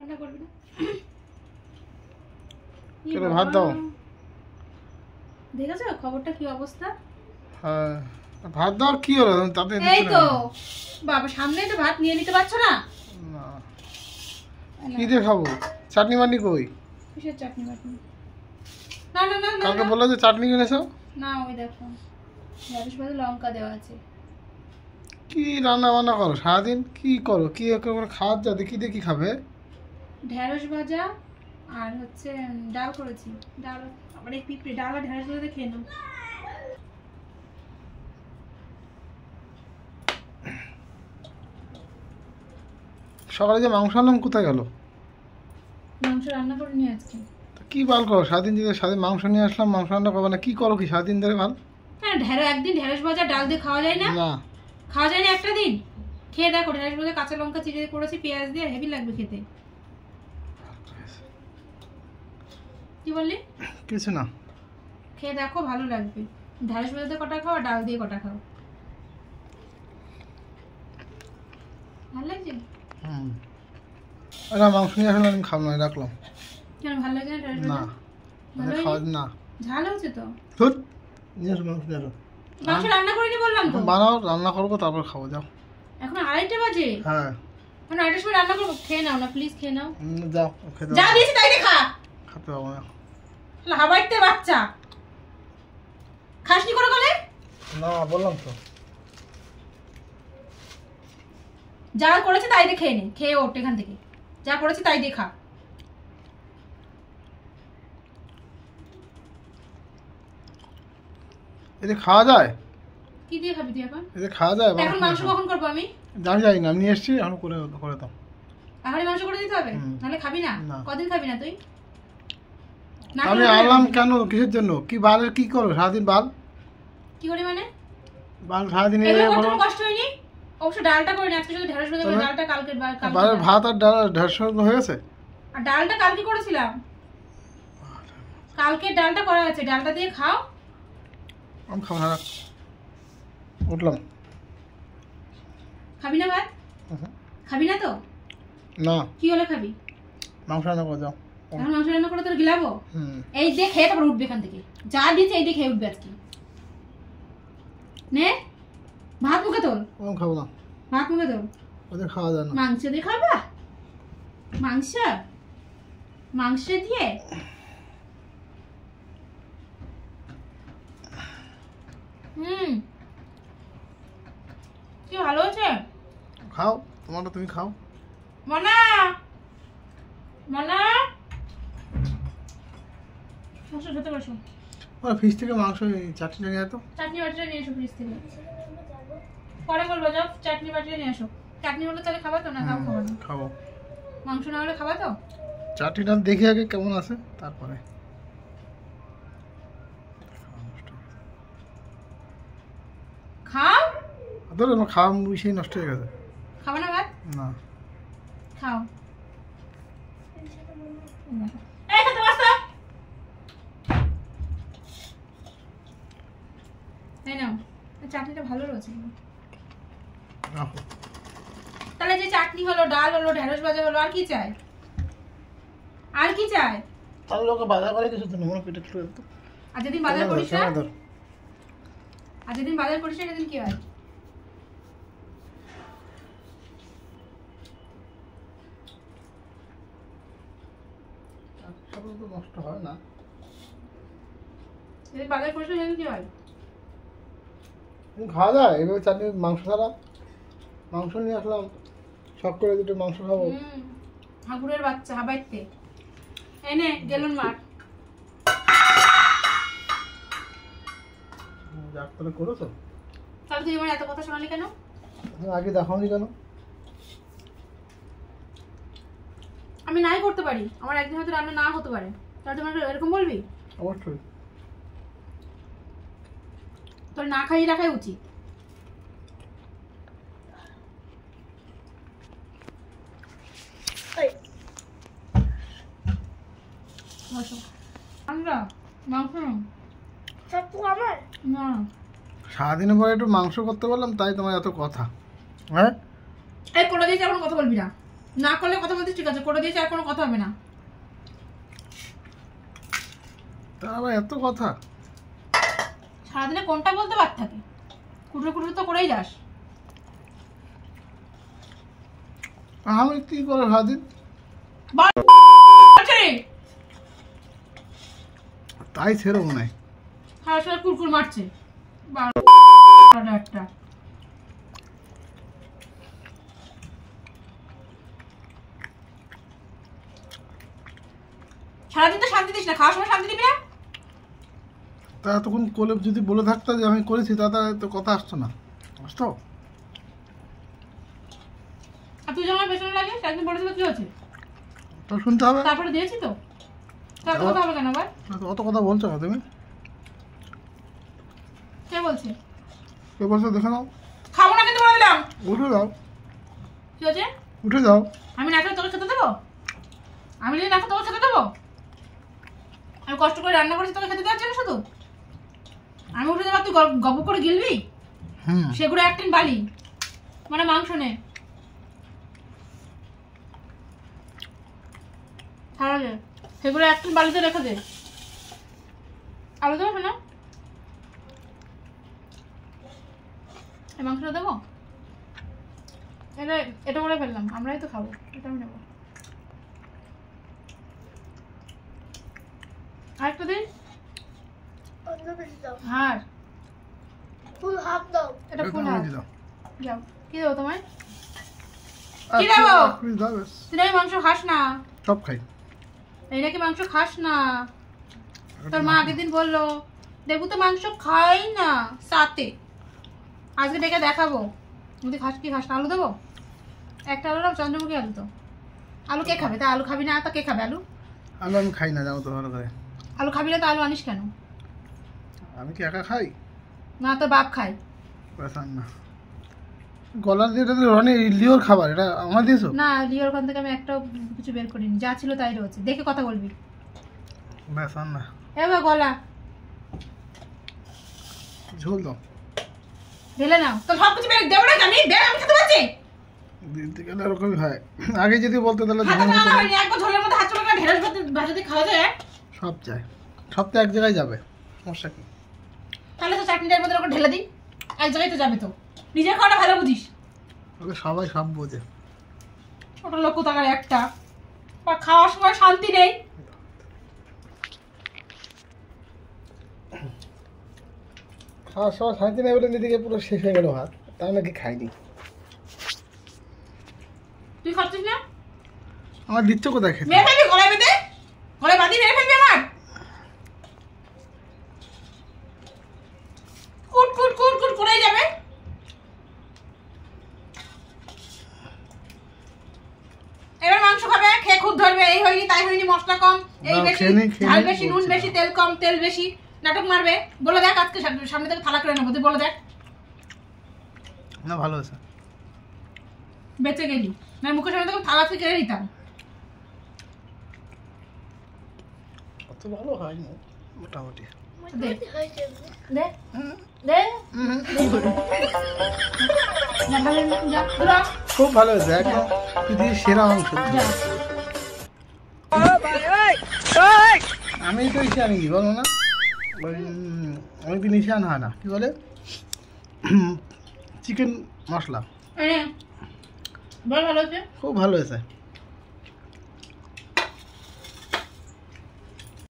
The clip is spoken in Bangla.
রান্না করবি না? চলো ভাত দাও। দেখেছো খবরটা কি অবস্থা? হ্যাঁ ভাত দাও কি হলো তাতে? এই তো বাবা সামনে তো ভাত নিয়ে নিতে পারছো না? না কি দিয়ে খাবো? চাটনি মাটনি কই? কিসের চাটনি বাটনি? না না না না কালকে বললে যে চাটনি কিনেছো। না ওই দেখো ঢেঁড়স ভাজা লঙ্কা দেওয়া আছে। কি রান্না বান্না করো সারাদিন? কি করো কি করে খাওয়ার যাতে কি দিয়ে কি খাবে? ঢেঁড়স ভাজা আর হচ্ছে ডাল করেছি। ডাল আবার এই পিঁপড়ে ডাল আর ঢেঁড়স ভাজা খেয়ে নাও। সকালে যে মাংস আনলাম কোথায় গেল? মাংস রান্না করে নিয়ে আজকে। কি বাল করো সারাদিন? যদি সারাদিন মাংস নিয়ে আসলাম মাংস রান্না করবো না, কি করো কি সারাদিন ধরে ভাল? হ্যাঁ একদিন ঢেঁড়স ভাজা ডাল দিয়ে খাওয়া যায় না? না খাওয়া যায় না একটা দিন? খেয়ে দেখো ঢেঁড়স ভাজা কাঁচা লঙ্কা চিড়ে করেছি পেঁয়াজ দিয়ে, হেভি লাগবে খেতে। কি বললি? কিছু না, খেয়ে দেখো ভালো লাগবে। ঢেঁড়স ভাজা দিয়ে কটা খাও আর ডাল দিয়ে কটা খাও, ভালো লাগছে। না মাংস নিয়ে আসলে আমি খাবো না, রাখলাম। কেন ভালো লাগে না ঢেঁড়স না ভাজা? খাওয়া না, ঝাল হচ্ছে তো। ধুর নিয়ে আসো মাংস নিয়ে আসো। মাংস রান্না করিনি বললাম তো। বানাও, রান্না করবো তারপর খাবো, যাও। এখন 2:30 বাজে। হ্যাঁ এখন 2:30 সময় রান্না করবো, খেয়ে নাও না প্লিজ, খেয়ে নাও। যাও খেতে যা দিয়েছি তাই দিয়ে খা। খেতে পাবো না। হাবাইতে বাচ্চা খাসনি করে গলে। না বললাম তো, যা করেছে তাই দিয়ে খেয়ে নে, খেয়ে ওঠ এখান থেকে। যা করেছে তাই দিয়ে খা। এতে খাওয়া যায়? কি দিয়ে খাবি তুই এখন? এতে খাওয়া যায়? এখন মাংস কখন করবো আমি? জানি না, আমি নিয়ে এসছি, এখন করে দাও। আহারে মাংস করে দিতে হবে, নাহলে খাবি না। কদিন খাবি না তুই? আমি আনলাম কেন, কিসের জন্য? কি বালের কি করো সারাদিন? বাল কি করি মানে? বাল সারাদিন এগুলো কষ্ট হয়নি? অবশ্য ডালটা করে নি আজকে, শুধু ঢেঁড়স ভাজা করে। ডালটা কালকে বালের ভাত আর ডাল ঢেঁড়স হয়ে গেছে। আর ডালটা কালকে করেছিলাম, কালকে ডালটা করা আছে, ডালটা দিয়ে খাও। আমি খাবো না, উঠলাম। খাবি না ভাত? খাবি না তো? না কি হলে খাবি? মাংস রান্না করে যাও। এখন মাংস রান্না করে তোর গিলাবো? এই দিয়ে খেয়ে তারপর উঠবে এখান থেকে। যা দিচ্ছে এই দিয়ে খেয়ে উঠবে আজকে। নে ভাত মুখে তোল। আমি খাবো না, ভাত মুখে তোল। ওদের খাওয়া যায় না। মাংস দিয়ে খাবা? মাংস মাংস দিয়ে? কি ভালো আছে। খাও, তোমারটা তুমি খাও। মনা মনা মাংস খেতে বসো। ফ্রিজ থেকে মাংস চাটনি নিয়ে তো। চাটনি বাটিটা নিয়ে এসো ফ্রিজ থেকে। পরে বলবো যাও চাটনি বাটিটা নিয়ে এসো। চাটনি হলে তাহলে খাবা তো? না তাও খাবো না। খাবো। মাংস না হলে খাবা তো? চাটনিটা দেখি আগে কেমন আছে তারপরে। খাও। ধরো আমার খাওয়া বিষয় নষ্ট হয়ে গেছে। খাবা না ভাত? না খাও। এই খেতে বসো। এই নাও, চাটনিটা ভালো রয়েছে। তাহলে যে চাটনি হলো, ডাল হলো, ঢেঁড়স ভাজা হলো, আর কি চাই? আর কি চাই? তাহলে লোকে বাজার করে কিছু তো মনে পেটে তুলে দিত। আর যেদিন বাজার করিস না, আর যেদিন বাজার করিস না সেদিন কি হয়? তো নষ্ট হয় না। যেদিন বাজার করিস না সেদিন কি হয়? খাওয়া যায় এভাবে চাটনি? মাংস ছাড়া মাংস নিয়ে আসলাম, শখ করে দুটো মাংস খাবো। হাগুরের বাচ্চা হাবাইতে এনে গেলুন মার। ডাক্তারে করেছো? তাহলে তুই আমার এত কথা শোনালি কেন? আগে দেখাওনি কেন? আমি নাই করতে পারি, আমার একদিন হয়তো রান্না না হতে পারে, তাহলে তোমার এরকম বলবি? অবশ্যই। তোর না খাইয়ে রাখাই উচিত। সারাদিনের পরে একটু মাংস করতে পারলাম তাই তোমার এত কথা। হ্যাঁ এই কোনোদিন এমন কথা বলবি না। না করলে কথা বলতে ঠিক আছে, করে দিয়েছি আর কোনো কথা হবে না। তা আবার এত কথা? সারাদিনে কোনটা বলতে পার থাকে? কুটুর কুটুর তো করেই যাস। আমি কি করে সারাদিন? তাই ছেড়ে মনে হয় সারা সারা কুরকুর মারছে একটা। সারাদিন তো শান্তি দিস না, খাওয়ার সময় শান্তি দিবি না? তা তখন কোলে যদি বলে থাকতো যে আমি করেছি, তাহলে তো কথা আসতো না। আসতো? আর তুই যখন পেছনে লাগিস একদিন বলেছিল কি হচ্ছে? তো শুনতে হবে। তারপরে দিয়েছি তো, তার কথা হবে কেন আবার? অত কথা বলছো না তুমি? কে বলছে? কে বলছো দেখে নাও। খাবো না কিন্তু বলে দিলাম। উঠে যাও, কি হচ্ছে? উঠে যাও। আমি না খেলে তোকে খেতে দেবো? আমি যদি না খেতে তোকে খেতে দেবো? আমি কষ্ট করে রান্না করেছি তোকে খেতে দেওয়ার জন্য শুধু? আমি উঠে যাবো তুই গপ করে গিলবি? সেগুলো একদিন বালি মানে মাংস নে। তাহলে সেগুলো একদিন বালিতে রেখে দে। আলু দেবো না? এই মাংসটা দেবো? এটা করে ফেললাম, আমরাই তো খাবো, এটা আমি নেবো। আরেকটা দিন। হ্যাঁ ফুল হাফ দাও। এটা ফুল হাফ। যাও, কি দেবো তোমায়? কি দেবো? তুই নাকি মাংস খাস না? সব খাই। এই নাকি মাংস খাস না? তোর মা আগের দিন বললো দেবু তো মাংস খাই না সাথে, আজকে ডেকে দেখাবো যদি খাস কি খাস না। আলু দেবো? একটা আলু দাও, চন্দ্রমুখী আলু তো। আলু কে খাবে? তা আলু খাবি না তা কে খাবে আলু? আলু আমি খাই না, জানো তো ভালো করে। আলু খাবি না তো আলু আনিস কেন? আমি কি একা খাই? না তোর বাপ খায়। পেশান না গলার দিয়ে, এটা তো রনি লিওর খাবার, এটা আমার দিয়েছো? না লিওর ওখান থেকে আমি একটাও কিছু বের করিনি, যা ছিল তাই রয়েছে, দেখে কথা বলবি। পেশান না। এবার গলা ঝোল দাও। ঢেলে নাও তো, সব কিছু বের দেবো না আমি, দে আমি খেতে পারছি। দিতে গেলে এরকমই হয়। আগে যদি বলতে তাহলে হাতে না হয়নি, একবার ঝোলের মধ্যে হাত চলে গেলে ঢেঁড়স ভাজা দিয়ে খাওয়া যায়। সব যায়, সব তো এক জায়গায় যাবে, সমস্যা কি? তাহলে তো চাটনিটার মধ্যে ওকে ঢেলে দিই, এক জায়গায় তো যাবে তো। নিজের খাওয়াটা ভালো বুঝিস। ওকে সবাই সব বোঝে। ওটা লোক কোথাকার একটা, আর খাওয়ার সময় শান্তি নেই। খাওয়ার সময় শান্তি নেই বলে দিদিকে পুরো শেষ হয়ে গেল ভাত, তার নাকি খাইনি। তুই খাচ্ছিস না? আমার দিচ্ছ কোথায় খেতে? মেরে ফেলবি গলায় বেঁধে, গলায় বাঁধি মেরে ফেলবি আমার। কুট কুট কুট কুট করেই যাবে। এবার মাংস খাবে, খেয়ে খুব ধরবে, এই হয়নি তাই হয়নি, মশলা কম, এই দাও, বেশি, খেয়ে নি, ঝাল বেশি, নুন বেশি, তেল কম, তেল বেশি, নাটক মারবে। বলে দেখ আজকে সামনে থেকে থালা করে নেবো, তুই বলে দেখ। না ভালো আছে, বেঁচে গেলি, না মুখের সামনে থেকে থালা থেকে কেড়ে নিতাম। অত ভালো হয়নি মোটামুটি। দে হয়েছে। দে দে, যা যা খুব ভালো হয়েছে, একদম পৃথিবীর সেরা মাংস। যা। আমি তো ইসে আনিনি বলো না, ওই অনেকদিন ইসে আনা হয় না, কি বলে চিকেন মশলা। বল ভালো হচ্ছে। খুব ভালো হয়েছে।